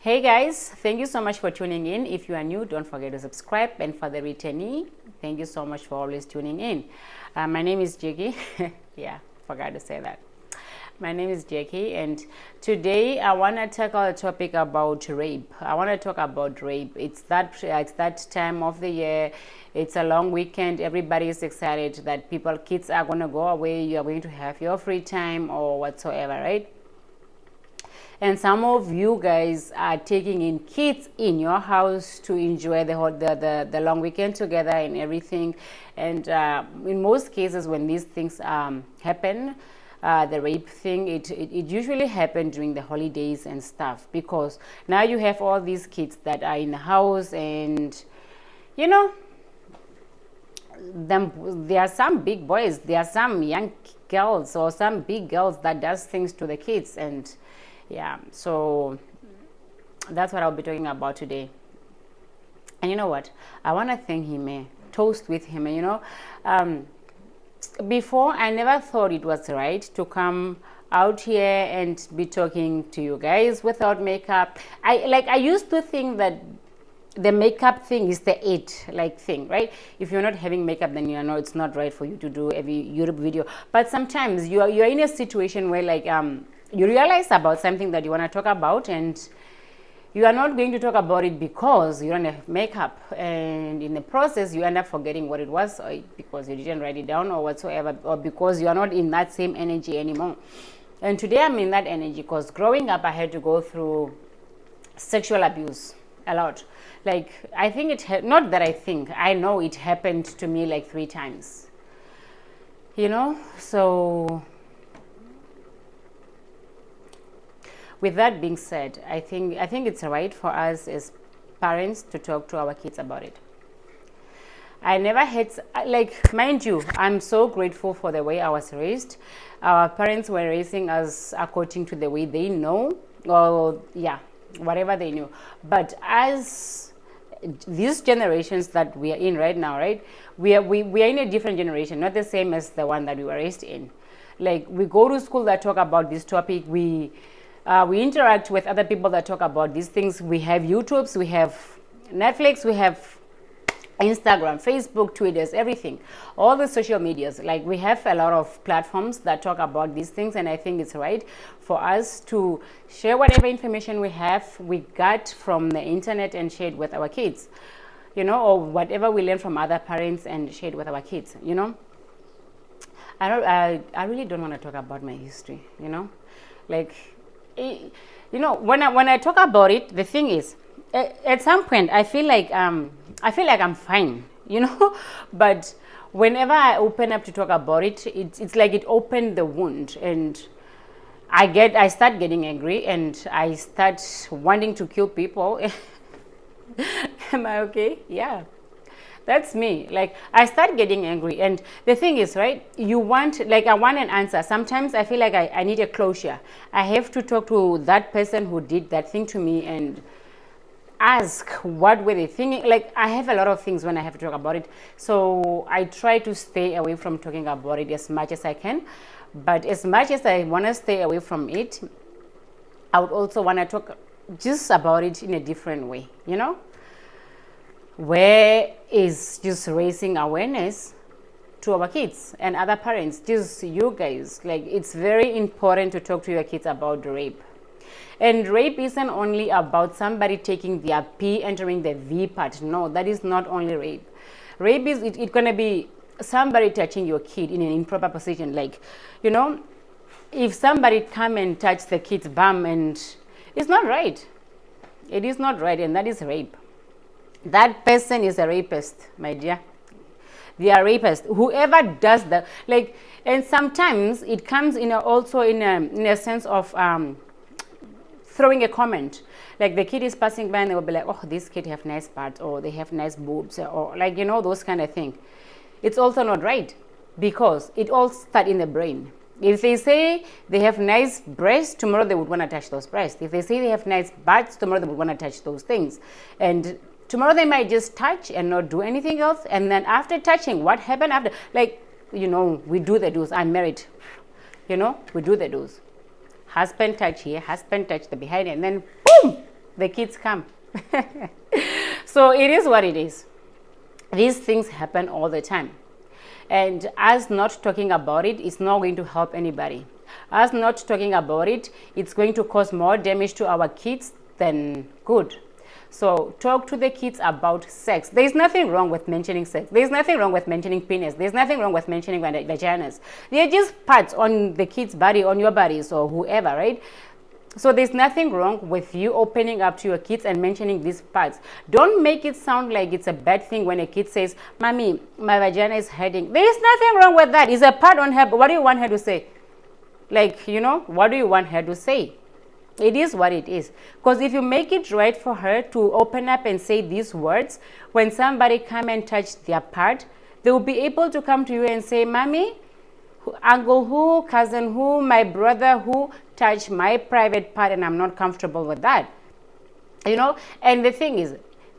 Hey guys, thank you so much for tuning in. If you are new, don't forget to subscribe, and for the returnee, thank you so much for always tuning in. My name is Jackie. Yeah, forgot to say that. My name is Jackie, and today I want to tackle a topic about rape. I want to talk about rape. It's that time of the year. It's a long weekend. Everybody is excited that kids are going to go away. You are going to have your free time or whatsoever, right? And some of you guys are taking in kids in your house to enjoy the long weekend together and everything. And in most cases, when these things happen, the rape thing, it usually happens during the holidays and stuff, because now you have all these kids that are in the house, and you know, there are some big boys, there are some young girls or some big girls that does things to the kids. And yeah, so that's what I'll be talking about today. And you know what, I want to thank him, toast with him. Before, I never thought it was right to come out here and be talking to you guys without makeup. I used to think that the makeup thing is the thing, right? If you're not having makeup, then you know it's not right for you to do every YouTube video. But sometimes you're in a situation where you realize about something that you want to talk about, and you are not going to talk about it because you don't have makeup, and in the process you end up forgetting what it was, or because you didn't write it down or whatsoever, or because you are not in that same energy anymore. And today I'm in that energy because growing up I had to go through sexual abuse a lot. I know it happened to me like 3 times, so with that being said, I think it's right for us as parents to talk to our kids about it. I never had, mind you, I'm so grateful for the way I was raised. Our parents were raising us according to the way they know, or whatever they knew. But as these generations that we are in right now, right, we are in a different generation, not the same as the one that we were raised in. Like, we go to school that talk about this topic, we interact with other people that talk about these things. We have YouTubes, we have Netflix, we have Instagram, Facebook, Twitters, everything, all the social medias. Like, we have a lot of platforms that talk about these things, and I think it's right for us to share whatever information we got from the internet and share it with our kids, or whatever we learn from other parents and share it with our kids. I really don't want to talk about my history. When I talk about it, the thing is, at some point I feel like I'm fine, but whenever I open up to talk about it, it's like it opened the wound, and I start getting angry, and I start wanting to kill people. Am I okay? Yeah. That's me. I start getting angry. And the thing is, right, I want an answer. Sometimes I feel like I need a closure. I have to talk to that person who did that thing to me and ask what were they thinking. I have a lot of things when I have to talk about it. So I try to stay away from talking about it as much as I can. But as much as I want to stay away from it, I would also want to talk just about it in a different way, where is just raising awareness to our kids and other parents, just you guys. It's very important to talk to your kids about rape. And rape isn't only about somebody taking their P, entering the V part. No, that is not only rape. Rape is it's gonna be somebody touching your kid in an improper position. If somebody come and touch the kid's bum, and it's not right. It is not right, and that is rape. That person is a rapist, my dear. They are rapists. Whoever does that, and sometimes it comes in a sense of throwing a comment. The kid is passing by and they will be like, oh, this kid have nice parts, or they have nice boobs, or those kind of thing. It's also not right, because it all starts in the brain. If they say they have nice breasts, tomorrow they would want to touch those breasts. If they say they have nice butts, tomorrow they would want to touch those things. And tomorrow they might just touch and not do anything else. And then after touching, what happened after? We do the do's. I'm married. We do the do's. Husband touch here, husband touch the behind, and then boom, the kids come. So it is what it is. These things happen all the time. And us not talking about it is not going to help anybody. Us not talking about it, it's going to cause more damage to our kids than good. So talk to the kids about sex. There's nothing wrong with mentioning sex. There's nothing wrong with mentioning penis. There's nothing wrong with mentioning vaginas. They're just parts on the kid's body, on your bodies, or whoever, right? So there's nothing wrong with you opening up to your kids and mentioning these parts. Don't make it sound like it's a bad thing when a kid says, "Mommy, my vagina is hurting." There's nothing wrong with that. It's a part on her, but what do you want her to say? Like, what do you want her to say? It is what it is. Because if you make it right for her to open up and say these words, when somebody come and touch their part, they will be able to come to you and say, "Mommy, uncle who, cousin who, my brother who touched my private part and I'm not comfortable with that." And the thing is,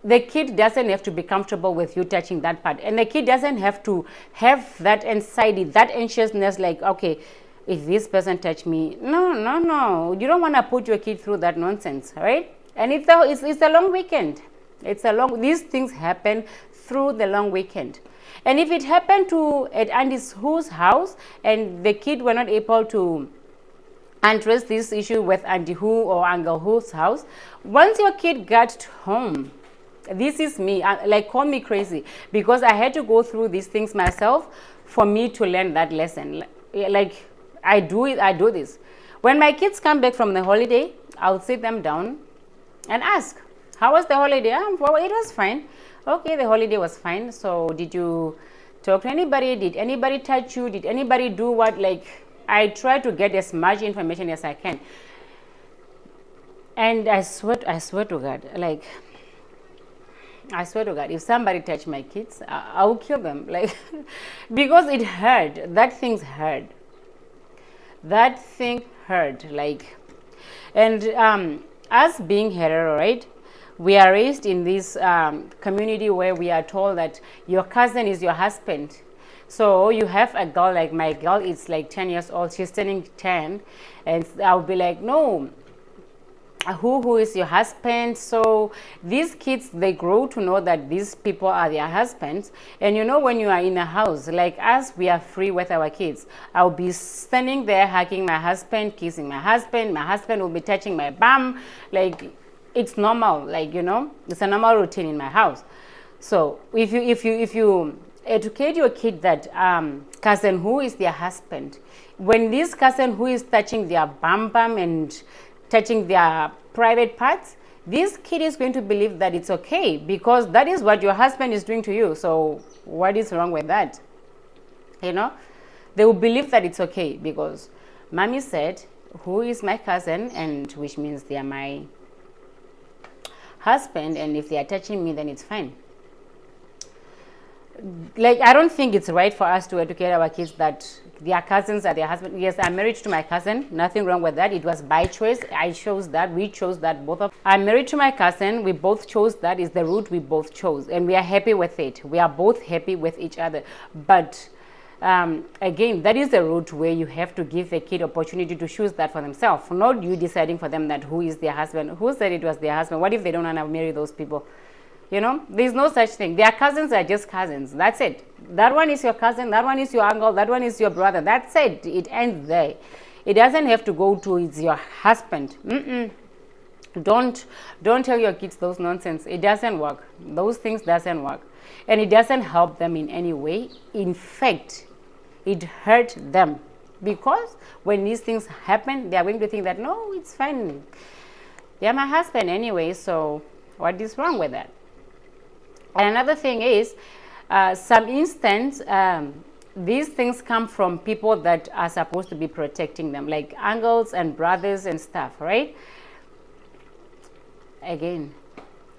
the kid doesn't have to be comfortable with you touching that part. And the kid doesn't have to have that anxiety, that anxiousness, like, okay, if this person touched me. No. You don't want to put your kid through that nonsense, right? And it's a long weekend. These things happen through the long weekend. And if it happened at Andy's whose house and the kid were not able to address this issue with Auntie who or Uncle who's house, once your kid got home, this is me, like, call me crazy, because I had to go through these things myself for me to learn that lesson. Like, I do this. When my kids come back from the holiday, I'll sit them down and ask, "How was the holiday?" Well, it was fine. Okay, the holiday was fine. So did you talk to anybody? Did anybody touch you? Did anybody do what? Like, I try to get as much information as I can. And I swear to God, like, I swear to God, if somebody touched my kids, I'll kill them. Like, because it hurt. That thing's hurt. That thing hurt. Like, and us being hetero, right? We are raised in this community where we are told that your cousin is your husband. So you have a girl, like my girl is like 10 years old. She's turning 10. And I'll be like, "No, who is your husband?" So these kids, they grow to know that these people are their husbands. And when you are in a house like us, we are free with our kids. I'll be standing there hugging my husband, kissing my husband will be touching my bum. Like, it's normal. Like, it's a normal routine in my house. So if you educate your kid that cousin who is their husband, when this cousin who is touching their bum and touching their private parts, this kid is going to believe that it's okay, because that is what your husband is doing to you. So what is wrong with that? They will believe that it's okay because mommy said, "Who is my cousin?" and which means they are my husband, and if they are touching me, then it's fine. Like, I don't think it's right for us to educate our kids that their cousins are their husband. Yes, I'm married to my cousin. Nothing wrong with that. It was by choice. I chose that. We chose that, both of us. I'm married to my cousin. We both chose that. Is the route we both chose, and we are happy with it. We are both happy with each other. But again, that is the route where you have to give the kid opportunity to choose that for themselves, not you deciding for them that who is their husband. Who said it was their husband? What if they don't want to marry those people? There's no such thing. Their cousins are just cousins. That's it. That one is your cousin. That one is your uncle. That one is your brother. That's it. It ends there. It doesn't have to go to it's your husband. Don't tell your kids those nonsense. It doesn't work. Those things doesn't work, and it doesn't help them in any way. In fact, it hurt them, because when these things happen, they are going to think that, no, it's fine. They're my husband anyway. So what is wrong with that? And another thing is, some instance, these things come from people that are supposed to be protecting them, like uncles and brothers and stuff, right? Again,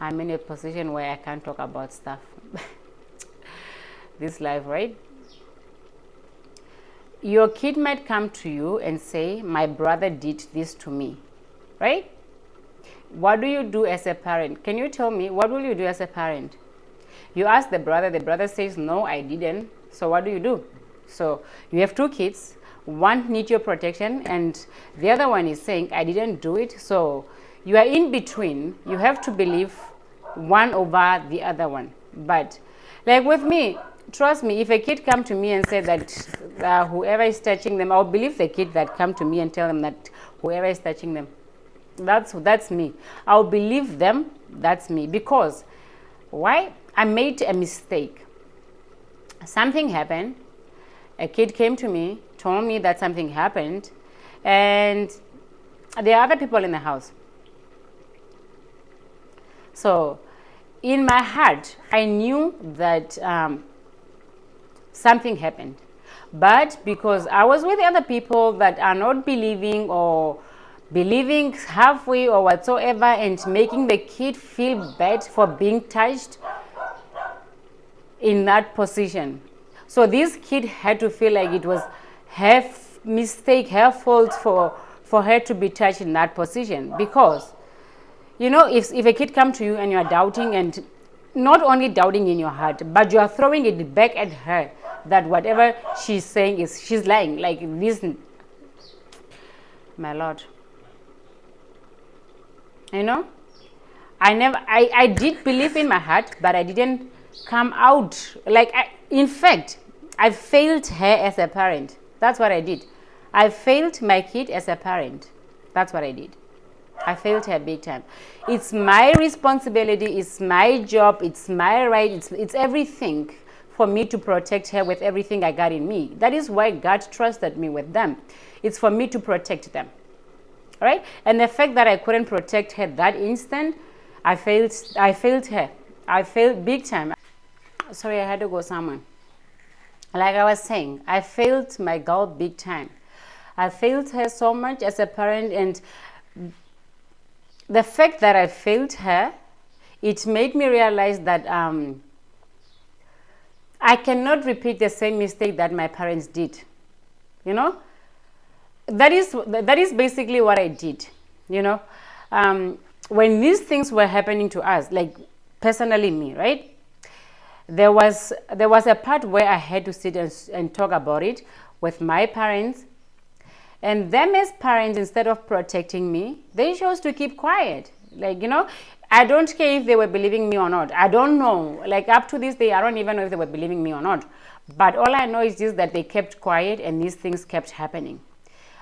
I'm in a position where I can't talk about stuff. This life, right? Your kid might come to you and say, "My brother did this to me," right? What do you do as a parent? Can you tell me, what will you do as a parent? You ask the brother says, "No, I didn't." So what do? So you have two kids, one needs your protection and the other one is saying, "I didn't do it." So You are in between. You have to believe one over the other one. But like with me, trust me, if a kid come to me and say that whoever is touching them, I'll believe the kid that come to me and tell them that whoever is touching them, that's me. I'll believe them. That's me. Because why? I made a mistake. Something happened. A kid came to me, told me that something happened, and there are other people in the house. So in my heart, I knew that something happened. But because I was with the other people that are not believing or believing halfway or whatsoever, and making the kid feel bad for being touched in that position. So this kid had to feel like it was her mistake, her fault for her to be touched in that position. Because if a kid comes to you and you are doubting, and not only doubting in your heart, but you are throwing it back at her that whatever she's saying she's lying, like this, my Lord. I did believe in my heart, but I didn't come out. In fact, I failed her as a parent. That's what I did. I failed my kid as a parent. That's what I did. I failed her big time. It's my responsibility. It's my job. It's my right. It's everything for me to protect her with everything I got in me. That is why God trusted me with them. It's for me to protect them. All right? And the fact that I couldn't protect her that instant, I failed her. I failed big time. Sorry, I had to go somewhere. Like I was saying, I failed my girl big time. I failed her so much as a parent, and the fact that I failed her, it made me realize that I cannot repeat the same mistake that my parents did. That is basically what I did. When these things were happening to us, like personally me, right? There was a part where I had to sit and talk about it with my parents. And them as parents, instead of protecting me, they chose to keep quiet. I don't care if they were believing me or not. I don't know. Up to this day, I don't even know if they were believing me or not. But all I know is just that they kept quiet and these things kept happening.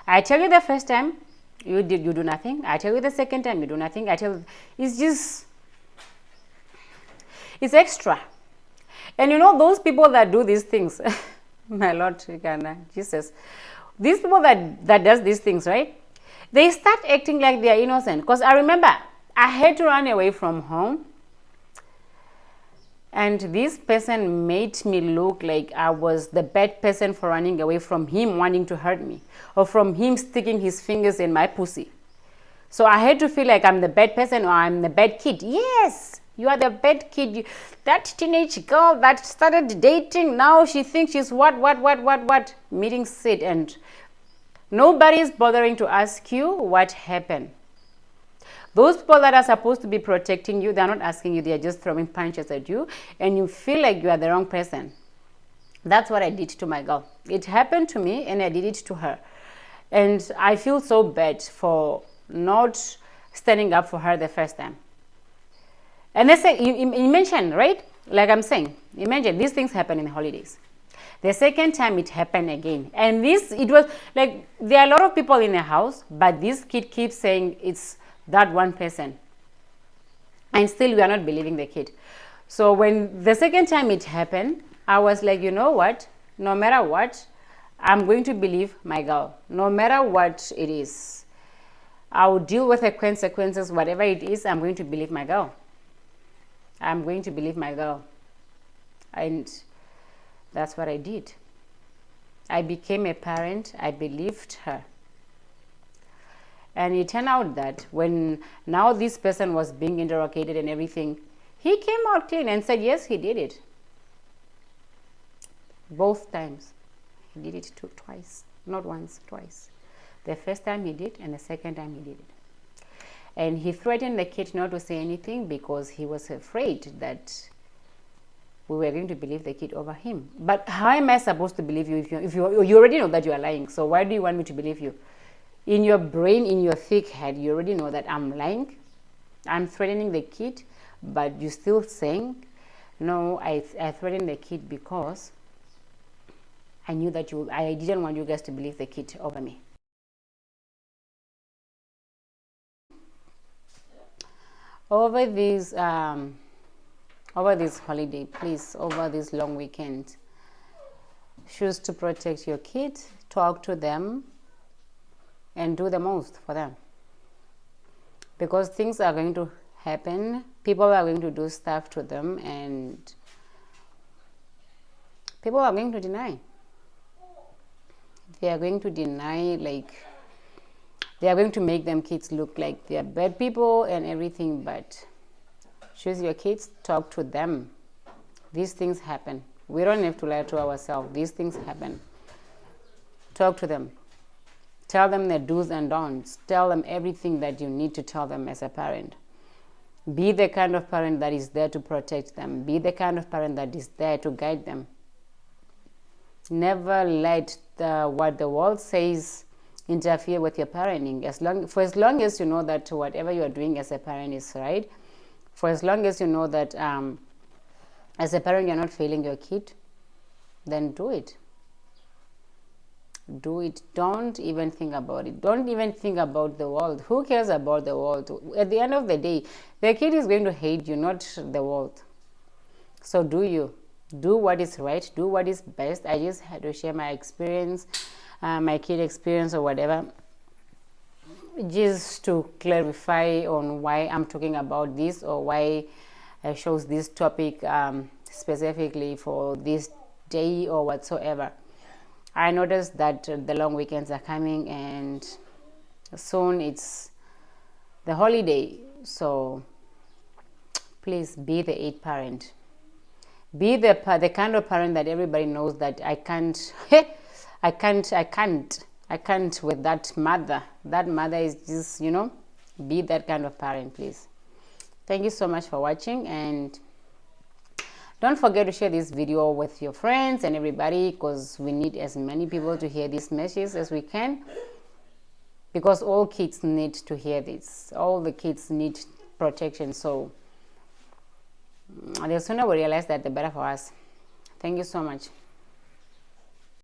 I tell you the first time, you do nothing. I tell you the second time, you do nothing. It's extra. And those people that do these things, my Lord, Jesus, these people that does these things, right? They start acting like they are innocent. Because I remember I had to run away from home. And this person made me look like I was the bad person for running away from him wanting to hurt me, or from him sticking his fingers in my pussy. So I had to feel like I'm the bad person, or I'm the bad kid. Yes, you are the bad kid. That teenage girl that started dating, now she thinks she's what? Meeting sit, and nobody is bothering to ask you what happened. Those people that are supposed to be protecting you, they're not asking you. They're just throwing punches at you, and you feel like you are the wrong person. That's what I did to my girl. It happened to me, and I did it to her. And I feel so bad for not standing up for her the first time. And let's say, you mentioned, right? Like I'm saying, imagine these things happen in the holidays. The second time it happened again. And it was like, there are a lot of people in the house, but this kid keeps saying it's that one person. And still we are not believing the kid. So when the second time it happened, I was like, you know what? No matter what, I'm going to believe my girl. No matter what it is. I will deal with the consequences, whatever it is, I'm going to believe my girl. I'm going to believe my girl. And that's what I did. I became a parent. I believed her. And it turned out that when now this person was being interrogated and everything, he came out clean and said, yes, he did it. Both times. He did it twice. Not once, twice. The first time he did, and the second time he did it. And he threatened the kid not to say anything because he was afraid that we were going to believe the kid over him. But how am I supposed to believe you if you already know that you are lying? So why do you want me to believe you? in your brain, in your thick head, you already know that I'm lying, I'm threatening the kid, but you're still saying, no, I threatened the kid because I knew that I didn't want you guys to believe the kid over me. Over this holiday, please, over this long weekend, choose to protect your kid, talk to them, and do the most for them. Because things are going to happen, people are going to do stuff to them, and people are going to deny. They are going to deny, like, they are going to make them kids look like they are bad people and everything, but choose your kids, talk to them. These things happen. We don't have to lie to ourselves. These things happen. Talk to them. Tell them the do's and don'ts. Tell them everything that you need to tell them as a parent. Be the kind of parent that is there to protect them. Be the kind of parent that is there to guide them. Never let what the world says interfere with your parenting. For as long as you know that whatever you are doing as a parent is right, for as long as you know that as a parent you're not failing your kid, then do it. Do it. Don't even think about it. Don't even think about the world. Who cares about the world? At the end of the day, the kid is going to hate you, not the world. So do what is right, do what is best. I just had to share my experience, my kid experience or whatever, just to clarify on why I'm talking about this, or why I chose this topic specifically for this day or whatsoever. I noticed that the long weekends are coming, and soon it's the holiday. So please be the 8 parent. Be the kind of parent that everybody knows that I can't with that mother. That mother is just, be that kind of parent, please. Thank you so much for watching, and don't forget to share this video with your friends and everybody, because we need as many people to hear this message as we can, because all kids need to hear this. All the kids need protection. So the sooner we realize that, the better for us. Thank you so much.